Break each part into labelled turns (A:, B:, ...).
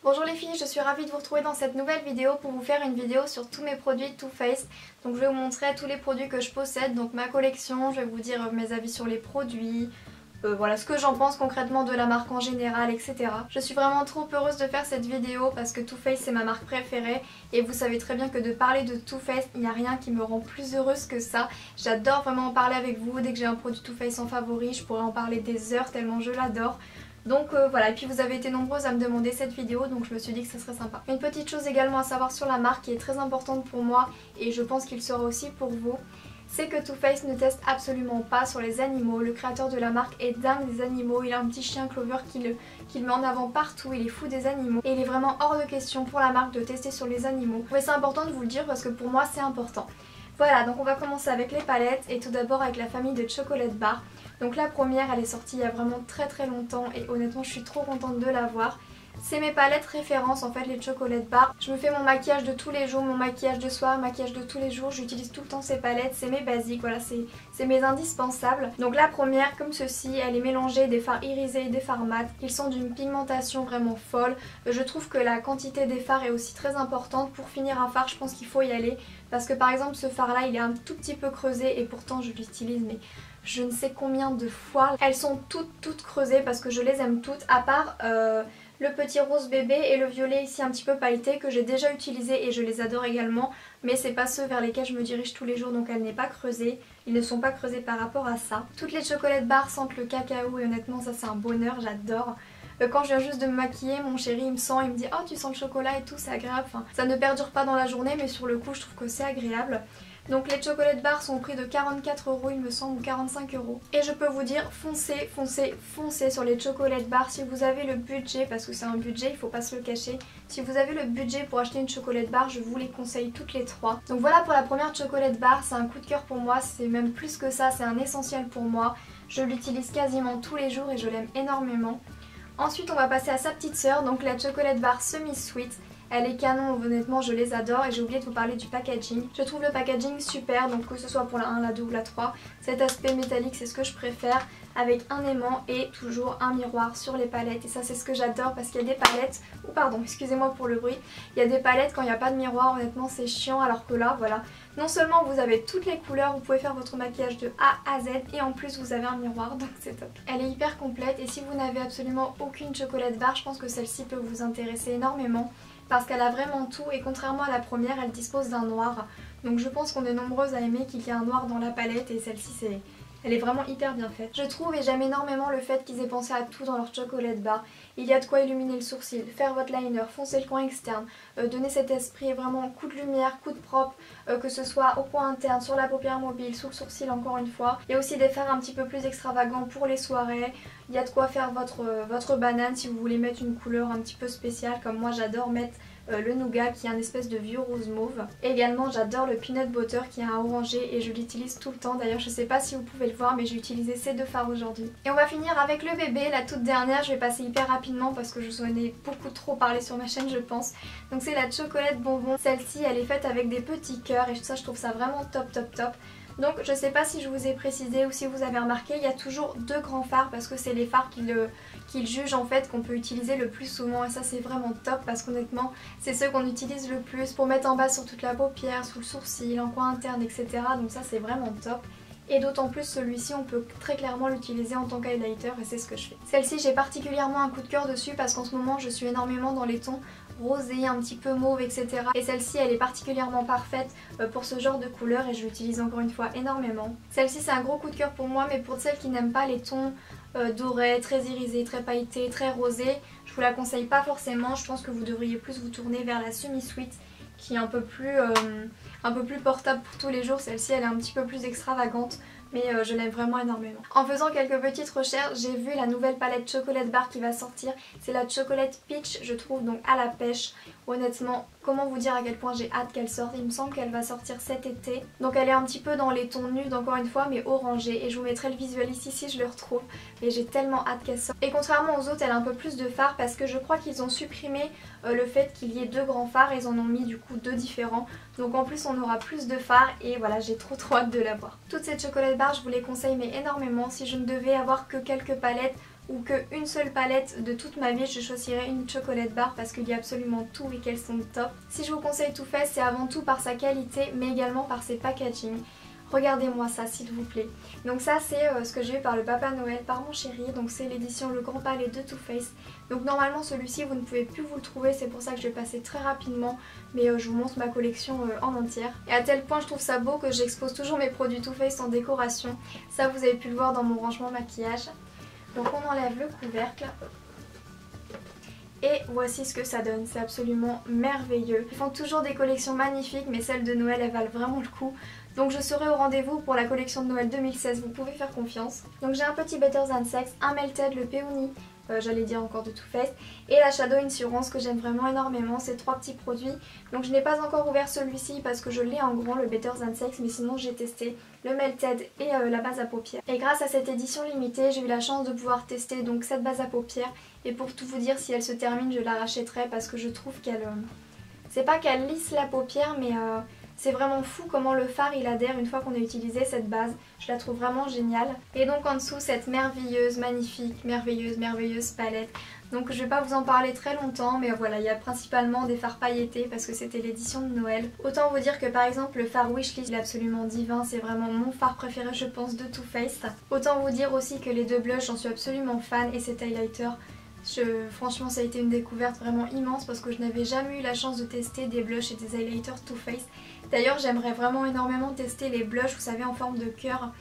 A: Bonjour les filles, je suis ravie de vous retrouver dans cette nouvelle vidéo pour vous faire une vidéo sur tous mes produits Too Faced. Donc je vais vous montrer tous les produits que je possède, donc ma collection, je vais vous dire mes avis sur les produits, voilà ce que j'en pense concrètement de la marque en général, etc. Je suis vraiment trop heureuse de faire cette vidéo parce que Too Faced c'est ma marque préférée et vous savez très bien que de parler de Too Faced, il n'y a rien qui me rend plus heureuse que ça. J'adore vraiment en parler avec vous, dès que j'ai un produit Too Faced en favori, je pourrais en parler des heures tellement je l'adore. Donc voilà, et puis vous avez été nombreuses à me demander cette vidéo, donc je me suis dit que ça serait sympa. Une petite chose également à savoir sur la marque qui est très importante pour moi et je pense qu'il sera aussi pour vous, c'est que Too Faced ne teste absolument pas sur les animaux. Le créateur de la marque est dingue des animaux, il a un petit chien Clover qu'il met en avant partout, il est fou des animaux et il est vraiment hors de question pour la marque de tester sur les animaux. Mais c'est important de vous le dire parce que pour moi c'est important. Voilà, donc on va commencer avec les palettes et tout d'abord avec la famille de Chocolate Bar. Donc la première, elle est sortie il y a vraiment très longtemps et honnêtement je suis trop contente de l'avoir. C'est mes palettes référence en fait, les Chocolate Bar. Je me fais mon maquillage de tous les jours, mon maquillage de soir, maquillage de tous les jours. J'utilise tout le temps ces palettes, c'est mes basiques, voilà, c'est mes indispensables. Donc la première, comme ceci, elle est mélangée des fards irisés et des fards mat. Ils sont d'une pigmentation vraiment folle. Je trouve que la quantité des fards est aussi très importante. Pour finir un fard, je pense qu'il faut y aller. Parce que par exemple ce fard là, il est un tout petit peu creusé et pourtant je l'utilise mais je ne sais combien de fois. Elles sont toutes creusées parce que je les aime toutes, à part le petit rose bébé et le violet ici un petit peu pailleté que j'ai déjà utilisé et je les adore également, mais c'est pas ceux vers lesquels je me dirige tous les jours, donc elle n'est pas creusée. Ils ne sont pas creusés par rapport à ça. Toutes les Chocolate Bar sentent le cacao et honnêtement ça c'est un bonheur, j'adore. Quand je viens juste de me maquiller, mon chéri il me sent, il me dit oh tu sens le chocolat et tout, c'est agréable. Enfin, ça ne perdure pas dans la journée mais sur le coup je trouve que c'est agréable. Donc les Chocolate Bar sont au prix de 44 € il me semble, ou 45 €. Et je peux vous dire foncez sur les Chocolate Bar si vous avez le budget, parce que c'est un budget, il faut pas se le cacher. Si vous avez le budget pour acheter une Chocolate Bar, je vous les conseille toutes les trois. Donc voilà pour la première Chocolate Bar, c'est un coup de cœur pour moi, c'est même plus que ça, c'est un essentiel pour moi. Je l'utilise quasiment tous les jours et je l'aime énormément. Ensuite on va passer à sa petite sœur, donc la Chocolate Bar Semi Sweet. Elle est canon, honnêtement je les adore et j'ai oublié de vous parler du packaging. Je trouve le packaging super, donc que ce soit pour la 1, la 2 ou la 3. Cet aspect métallique c'est ce que je préfère, avec un aimant et toujours un miroir sur les palettes. Et ça c'est ce que j'adore parce qu'il y a des palettes, ou pardon excusez-moi pour le bruit, il y a des palettes quand il n'y a pas de miroir, honnêtement c'est chiant, alors que là voilà. Non seulement vous avez toutes les couleurs, vous pouvez faire votre maquillage de A à Z et en plus vous avez un miroir, donc c'est top. Elle est hyper complète et si vous n'avez absolument aucune Chocolate Bar, je pense que celle-ci peut vous intéresser énormément. Parce qu'elle a vraiment tout et contrairement à la première, elle dispose d'un noir. Donc je pense qu'on est nombreuses à aimer qu'il y ait un noir dans la palette et celle-ci elle est vraiment hyper bien faite. Je trouve et j'aime énormément le fait qu'ils aient pensé à tout dans leur Chocolate Bar. Il y a de quoi illuminer le sourcil, faire votre liner, foncer le coin externe, donner cet esprit vraiment coup de lumière, coup de propre, que ce soit au coin interne, sur la paupière mobile, sous le sourcil encore une fois. Il y a aussi des fards un petit peu plus extravagants pour les soirées. Il y a de quoi faire votre banane si vous voulez mettre une couleur un petit peu spéciale, comme moi j'adore mettre le nougat qui est un espèce de vieux rose mauve. Et également j'adore le peanut butter qui est un orangé et je l'utilise tout le temps. D'ailleurs je sais pas si vous pouvez le voir mais j'ai utilisé ces deux fards aujourd'hui. Et on va finir avec le bébé, la toute dernière. Je vais passer hyper rapidement parce que je vous en ai beaucoup trop parlé sur ma chaîne je pense. Donc c'est la Chocolate Bonbon. Celle-ci elle est faite avec des petits cœurs et ça je trouve ça vraiment top. Donc je sais pas si je vous ai précisé ou si vous avez remarqué, il y a toujours deux grands fards parce que c'est les fards qu'ils jugent en fait qu'on peut utiliser le plus souvent et ça c'est vraiment top parce qu'honnêtement c'est ceux qu'on utilise le plus pour mettre en bas sur toute la paupière, sous le sourcil, en coin interne etc. Donc ça c'est vraiment top. Et d'autant plus celui-ci on peut très clairement l'utiliser en tant qu'highlighter et c'est ce que je fais. Celle-ci j'ai particulièrement un coup de cœur dessus parce qu'en ce moment je suis énormément dans les tons rosé, un petit peu mauve etc. Et celle-ci elle est particulièrement parfaite pour ce genre de couleur et je l'utilise encore une fois énormément. Celle-ci c'est un gros coup de cœur pour moi mais pour celles qui n'aiment pas les tons dorés, très irisés, très pailletés, très rosés, je vous la conseille pas forcément. Je pense que vous devriez plus vous tourner vers la Semi Sweet qui est un peu plus portable pour tous les jours. Celle-ci elle est un petit peu plus extravagante mais je l'aime vraiment énormément. En faisant quelques petites recherches, j'ai vu la nouvelle palette Chocolate Bar qui va sortir. C'est la Chocolate Peach, je trouve, donc à la pêche. Honnêtement, comment vous dire à quel point j'ai hâte qu'elle sorte. Il me semble qu'elle va sortir cet été. Donc elle est un petit peu dans les tons nudes encore une fois, mais orangés. Et je vous mettrai le visuel ici si je le retrouve. Et j'ai tellement hâte qu'elle sorte. Et contrairement aux autres, elle a un peu plus de fards parce que je crois qu'ils ont supprimé le fait qu'il y ait deux grands fards. Ils en ont mis du coup deux différents. Donc en plus on aura plus de fards et voilà, j'ai trop hâte de la voir. Toutes ces Chocolate Bar je vous les conseille mais énormément. Si je ne devais avoir que quelques palettes ou qu'une seule palette de toute ma vie, je choisirais une chocolate bar parce qu'il y a absolument tout et qu'elles sont top. Si je vous conseille Too Faced, c'est avant tout par sa qualité mais également par ses packaging. Regardez-moi ça s'il vous plaît. Donc ça c'est ce que j'ai eu par le Papa Noël, par mon chéri. Donc c'est l'édition Le Grand Palais de Too Faced. Donc normalement celui-ci vous ne pouvez plus vous le trouver, c'est pour ça que je vais passer très rapidement. Mais je vous montre ma collection en entière. Et à tel point je trouve ça beau que j'expose toujours mes produits Too Faced en décoration. Ça vous avez pu le voir dans mon rangement maquillage. Donc on enlève le couvercle. Et voici ce que ça donne, c'est absolument merveilleux. Ils font toujours des collections magnifiques mais celles de Noël elles valent vraiment le coup. Donc je serai au rendez-vous pour la collection de Noël 2016, vous pouvez faire confiance. Donc j'ai un petit Better Than Sex, un Melted, le Peony, j'allais dire encore de Too Faced, et la Shadow Insurance que j'aime vraiment énormément, ces trois petits produits. Donc je n'ai pas encore ouvert celui-ci parce que je l'ai en grand, le Better Than Sex, mais sinon j'ai testé le Melted et la base à paupières. Et grâce à cette édition limitée, j'ai eu la chance de pouvoir tester donc cette base à paupières, et pour tout vous dire, si elle se termine, je la rachèterai parce que je trouve qu'elle... c'est pas qu'elle lisse la paupière, mais... c'est vraiment fou comment le fard il adhère une fois qu'on a utilisé cette base. Je la trouve vraiment géniale. Et donc en dessous cette merveilleuse, magnifique, merveilleuse palette. Donc je vais pas vous en parler très longtemps, mais voilà, il y a principalement des fards pailletés parce que c'était l'édition de Noël. Autant vous dire que par exemple le fard Wishlist il est absolument divin, c'est vraiment mon fard préféré je pense de Too Faced. Autant vous dire aussi que les deux blushs j'en suis absolument fan et cet highlighter. Franchement ça a été une découverte vraiment immense parce que je n'avais jamais eu la chance de tester des blushs et des highlighters Too Faced. D'ailleurs j'aimerais vraiment énormément tester les blushs, vous savez en forme de cœur.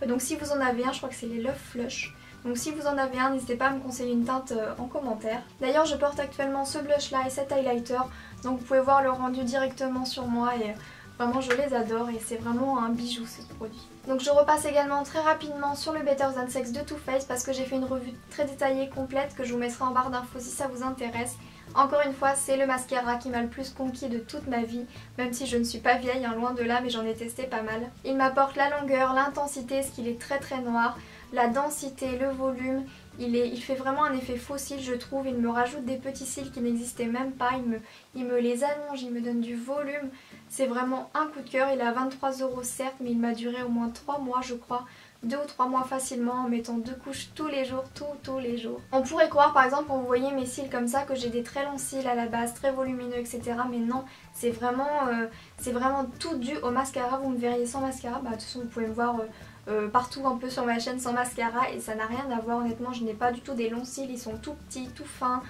A: Donc si vous en avez un, je crois que c'est les Love Flush. Donc si vous en avez un, n'hésitez pas à me conseiller une teinte en commentaire. D'ailleurs je porte actuellement ce blush là et cet highlighter. Donc vous pouvez voir le rendu directement sur moi et vraiment je les adore et c'est vraiment un bijou ce produit. Donc je repasse également très rapidement sur le Better Than Sex de Too Faced parce que j'ai fait une revue très détaillée, complète, que je vous mettrai en barre d'infos si ça vous intéresse. Encore une fois, c'est le mascara qui m'a le plus conquis de toute ma vie, même si je ne suis pas vieille, hein, loin de là, mais j'en ai testé pas mal. Il m'apporte la longueur, l'intensité, ce qu'il est très noir, la densité, le volume. Il fait vraiment un effet faux cils je trouve, il me rajoute des petits cils qui n'existaient même pas, il me les allonge, il me donne du volume. C'est vraiment un coup de cœur, il est à 23 € certes, mais il m'a duré au moins 3 mois je crois. 2 ou 3 mois facilement en mettant 2 couches tous les jours, tous les jours. On pourrait croire par exemple quand vous voyez mes cils comme ça que j'ai des très longs cils à la base, très volumineux etc. Mais non, c'est vraiment tout dû au mascara. Vous me verriez sans mascara, bah de toute façon vous pouvez me voir partout un peu sur ma chaîne sans mascara et ça n'a rien à voir honnêtement. Je n'ai pas du tout des longs cils, ils sont tout petits, tout fins.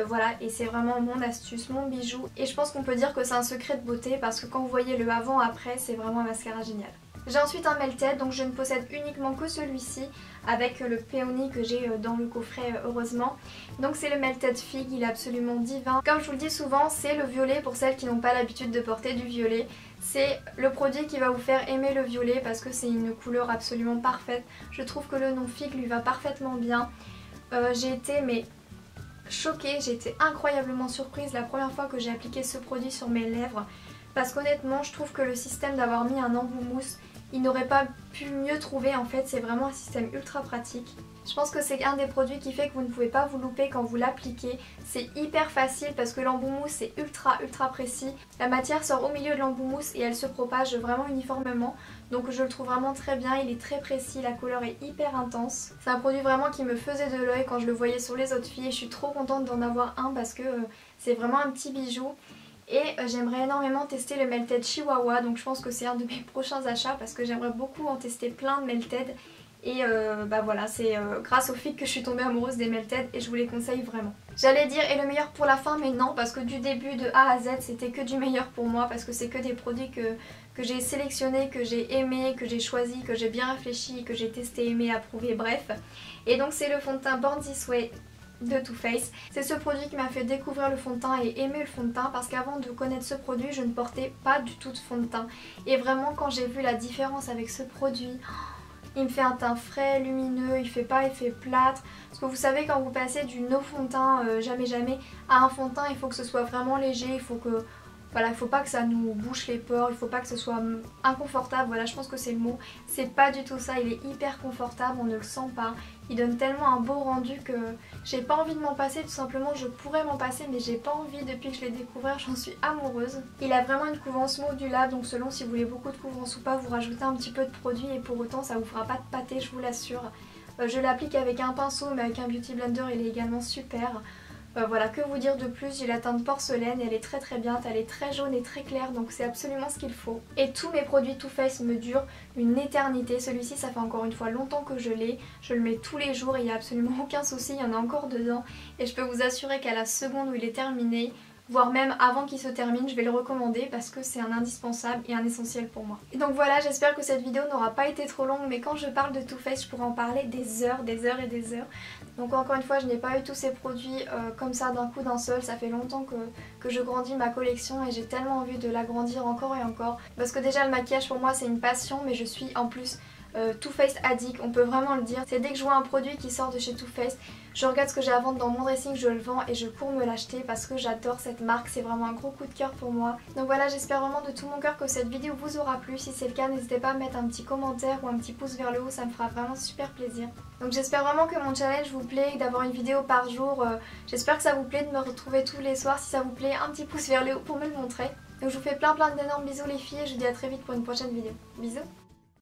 A: Voilà, et c'est vraiment mon astuce, mon bijou. Et je pense qu'on peut dire que c'est un secret de beauté parce que quand vous voyez le avant-après, c'est vraiment un mascara génial. J'ai ensuite un Melted, donc je ne possède uniquement que celui-ci avec le Peony que j'ai dans le coffret heureusement. Donc c'est le Melted Fig, il est absolument divin. Comme je vous le dis souvent, c'est le violet pour celles qui n'ont pas l'habitude de porter du violet. C'est le produit qui va vous faire aimer le violet parce que c'est une couleur absolument parfaite. Je trouve que le nom Fig lui va parfaitement bien. J'ai été choquée, j'ai été incroyablement surprise la première fois que j'ai appliqué ce produit sur mes lèvres. Parce qu'honnêtement, je trouve que le système d'avoir mis un embout mousse, il n'aurait pas pu mieux trouver en fait, c'est vraiment un système ultra pratique. Je pense que c'est un des produits qui fait que vous ne pouvez pas vous louper quand vous l'appliquez. C'est hyper facile parce que l'embout mousse est ultra précis. La matière sort au milieu de l'embout mousse et elle se propage vraiment uniformément. Donc je le trouve vraiment très bien, il est très précis, la couleur est hyper intense. C'est un produit vraiment qui me faisait de l'œil quand je le voyais sur les autres filles et je suis trop contente d'en avoir un parce que c'est vraiment un petit bijou. Et j'aimerais énormément tester le Melted Chihuahua, donc je pense que c'est un de mes prochains achats parce que j'aimerais beaucoup en tester plein de Melted. Et bah voilà, c'est grâce au Fig que je suis tombée amoureuse des Melted et je vous les conseille vraiment. J'allais dire et le meilleur pour la fin, mais non, parce que du début de A à Z c'était que du meilleur pour moi parce que c'est que des produits que j'ai sélectionnés, que j'ai aimés, que j'ai choisis, que j'ai bien réfléchi, que j'ai testé, aimé, approuvé, bref. Et donc c'est le fond de teint Born This Way de Too Faced. C'est ce produit qui m'a fait découvrir le fond de teint et aimer le fond de teint parce qu'avant de connaître ce produit je ne portais pas du tout de fond de teint et vraiment quand j'ai vu la différence avec ce produit, il me fait un teint frais, lumineux, il fait pas effet plâtre parce que vous savez quand vous passez du no fond de teint jamais à un fond de teint il faut que ce soit vraiment léger, il faut que voilà, il faut pas que ça nous bouche les pores, il faut pas que ce soit inconfortable, voilà je pense que c'est le mot. C'est pas du tout ça, il est hyper confortable, on ne le sent pas. Il donne tellement un beau rendu que j'ai pas envie de m'en passer, tout simplement je pourrais m'en passer mais j'ai pas envie depuis que je l'ai découvert, j'en suis amoureuse. Il a vraiment une couvrance modulable donc selon si vous voulez beaucoup de couvrance ou pas vous rajoutez un petit peu de produit et pour autant ça vous fera pas de pâté je vous l'assure. Je l'applique avec un pinceau mais avec un beauty blender il est également super. Voilà, que vous dire de plus, j'ai la teinte porcelaine, elle est très bien, elle est très jaune et très claire donc c'est absolument ce qu'il faut. Et tous mes produits Too Faced me durent une éternité, celui-ci ça fait encore une fois longtemps que je l'ai, je le mets tous les jours et il n'y a absolument aucun souci, il y en a encore dedans et je peux vous assurer qu'à la seconde où il est terminé, voire même avant qu'il se termine, je vais le recommander parce que c'est un indispensable et un essentiel pour moi. Et donc voilà, j'espère que cette vidéo n'aura pas été trop longue, mais quand je parle de Too Faced, je pourrais en parler des heures et des heures. Donc encore une fois, je n'ai pas eu tous ces produits comme ça d'un coup d'un seul, ça fait longtemps que je grandis ma collection et j'ai tellement envie de l'agrandir encore et encore. Parce que déjà le maquillage pour moi c'est une passion, mais je suis en plus Too Faced addict, on peut vraiment le dire. C'est dès que je vois un produit qui sort de chez Too Faced, je regarde ce que j'ai à vendre dans mon dressing, je le vends et je cours me l'acheter parce que j'adore cette marque, c'est vraiment un gros coup de cœur pour moi. Donc voilà, j'espère vraiment de tout mon cœur que cette vidéo vous aura plu. Si c'est le cas, n'hésitez pas à mettre un petit commentaire ou un petit pouce vers le haut, ça me fera vraiment super plaisir. Donc j'espère vraiment que mon challenge vous plaît, d'avoir une vidéo par jour. J'espère que ça vous plaît de me retrouver tous les soirs. Si ça vous plaît, un petit pouce vers le haut pour me le montrer. Donc je vous fais plein d'énormes bisous les filles et je vous dis à très vite pour une prochaine vidéo. Bisous.